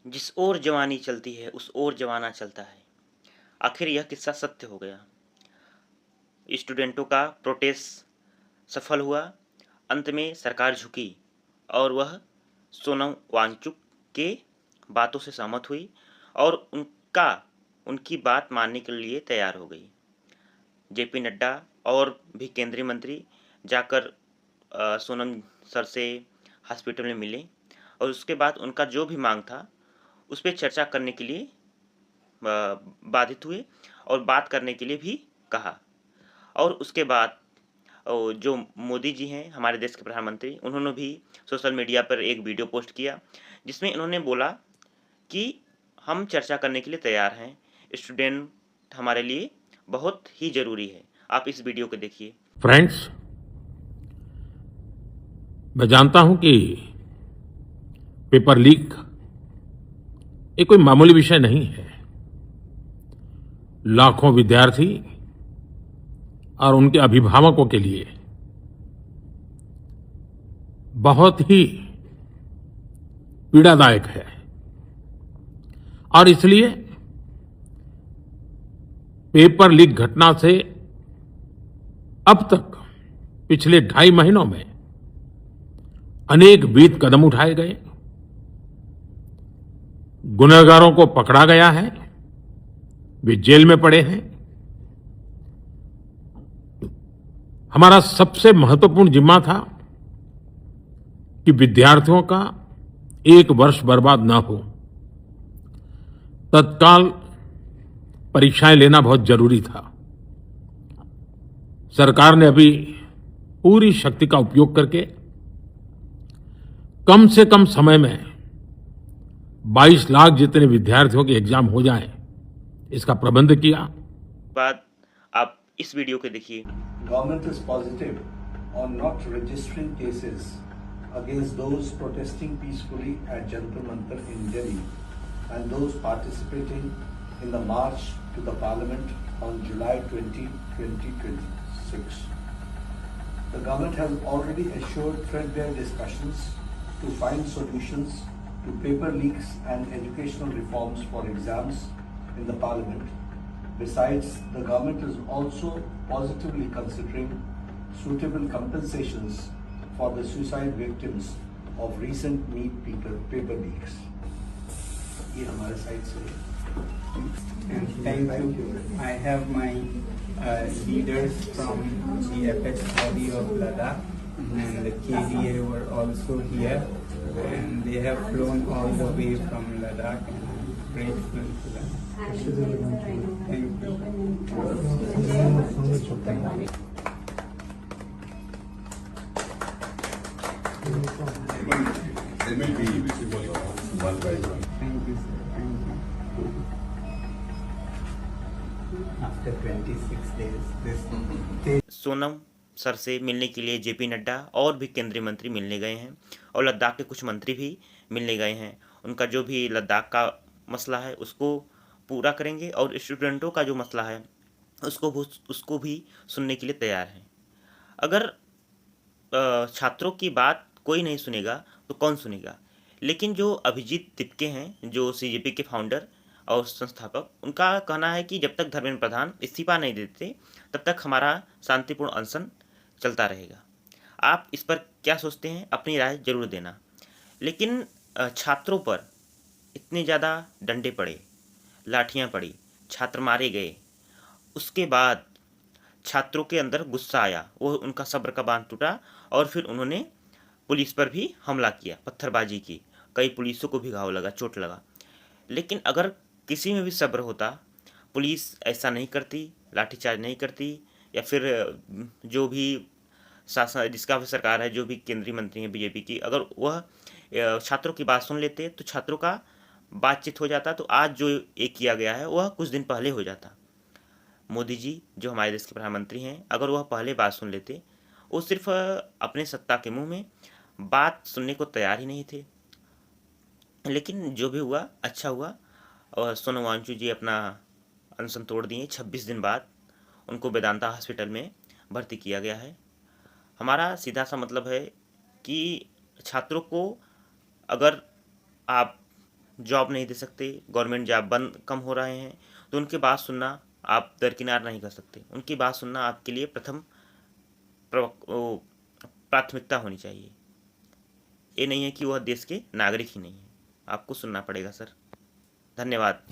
जिस ओर जवानी चलती है उस ओर जमाना चलता है। आखिर यह किस्सा सत्य हो गया। स्टूडेंटों का प्रोटेस्ट सफल हुआ। अंत में सरकार झुकी और वह सोनम वांगचुक के बातों से सहमत हुई और उनकी बात मानने के लिए तैयार हो गई। जेपी नड्डा और भी केंद्रीय मंत्री जाकर सोनम सर से हॉस्पिटल में मिले और उसके बाद उनका जो भी मांग था उस पर चर्चा करने के लिए बाधित हुए और बात करने के लिए भी कहा। और उसके बाद जो मोदी जी हैं हमारे देश के प्रधानमंत्री, उन्होंने भी सोशल मीडिया पर एक वीडियो पोस्ट किया जिसमें उन्होंने बोला कि हम चर्चा करने के लिए तैयार हैं, स्टूडेंट हमारे लिए बहुत ही ज़रूरी है। आप इस वीडियो को देखिए। फ्रेंड्स, मैं जानता हूं कि पेपर लीक ये कोई मामूली विषय नहीं है। लाखों विद्यार्थी और उनके अभिभावकों के लिए बहुत ही पीड़ादायक है और इसलिए पेपर लीक घटना से अब तक पिछले 2.5 महीनों में अनेक विध कदम उठाए गए, गुनहगारों को पकड़ा गया है, वे जेल में पड़े हैं। हमारा सबसे महत्वपूर्ण जिम्मा था कि विद्यार्थियों का 1 वर्ष बर्बाद ना हो। तत्काल परीक्षाएं लेना बहुत जरूरी था। सरकार ने अभी पूरी शक्ति का उपयोग करके कम से कम समय में 22 लाख जितने विद्यार्थियों के एग्जाम हो जाएं, इसका प्रबंध किया। बाद आप इस वीडियो को देखिए। Government is positive on not registering cases against those protesting peacefully at Jantar Mantar in Delhi and those participating in the march to the Parliament on July 20, 2026. The government has already assured threadbare discussions to find solutions to paper leaks and educational reforms for exams in the Parliament. Besides, the government is also positively considering suitable compensations for the suicide victims of recent NEET paper leaks. ये हमारे side से Thank you. I have my leaders from the FH body of Ladakh and the KDA were also here and they have flown all the way from Ladakh and I'm grateful to them. Thank you. They will be one by one. Thank you, sir. Thank you. After 26 days, this Sonam sir से मिलने के लिए JP Nadda और भी केंद्रीय मंत्री मिलने गए हैं और लद्दाख के कुछ मंत्री भी मिलने गए हैं। उनका जो भी लद्दाख का मसला है उसको पूरा करेंगे और स्टूडेंटों का जो मसला है उसको भी सुनने के लिए तैयार हैं। अगर छात्रों की बात कोई नहीं सुनेगा तो कौन सुनेगा? लेकिन जो अभिजीत तिपके हैं, जो सीजेपी के फाउंडर और संस्थापक, उनका कहना है कि जब तक धर्मेंद्र प्रधान इस्तीफा नहीं देते तब तक हमारा शांतिपूर्ण अनशन चलता रहेगा। आप इस पर क्या सोचते हैं? अपनी राय जरूर देना। लेकिन छात्रों पर इतने ज़्यादा डंडे पड़े, लाठियाँ पड़ी, छात्र मारे गए, उसके बाद छात्रों के अंदर गुस्सा आया, वो उनका सब्र का बांध टूटा और फिर उन्होंने पुलिस पर भी हमला किया, पत्थरबाजी की, कई पुलिसों को भी घाव लगा, चोट लगा। लेकिन अगर किसी में भी सब्र होता, पुलिस ऐसा नहीं करती, लाठीचार्ज नहीं करती, या फिर जो भी शासन जिसका भी सरकार है, जो भी केंद्रीय मंत्री हैं बीजेपी की, अगर वह छात्रों की बात सुन लेते तो छात्रों का बातचीत हो जाता, तो आज जो ये किया गया है वह कुछ दिन पहले हो जाता। मोदी जी जो हमारे देश के प्रधानमंत्री हैं, अगर वह पहले बात सुन लेते, वो सिर्फ अपने सत्ता के मुंह में बात सुनने को तैयार ही नहीं थे। लेकिन जो भी हुआ अच्छा हुआ और सोनम वांगचुक जी अपना अनशन तोड़ दिए। 26 दिन बाद उनको वेदांता हॉस्पिटल में भर्ती किया गया है। हमारा सीधा सा मतलब है कि छात्रों को अगर आप जॉब नहीं दे सकते, गवर्नमेंट जॉब बंद कम हो रहे हैं, तो उनकी बात सुनना आप दरकिनार नहीं कर सकते। उनकी बात सुनना आपके लिए प्रथम प्राथमिकता होनी चाहिए। ये नहीं है कि वह देश के नागरिक ही नहीं है, आपको सुनना पड़ेगा सर। धन्यवाद।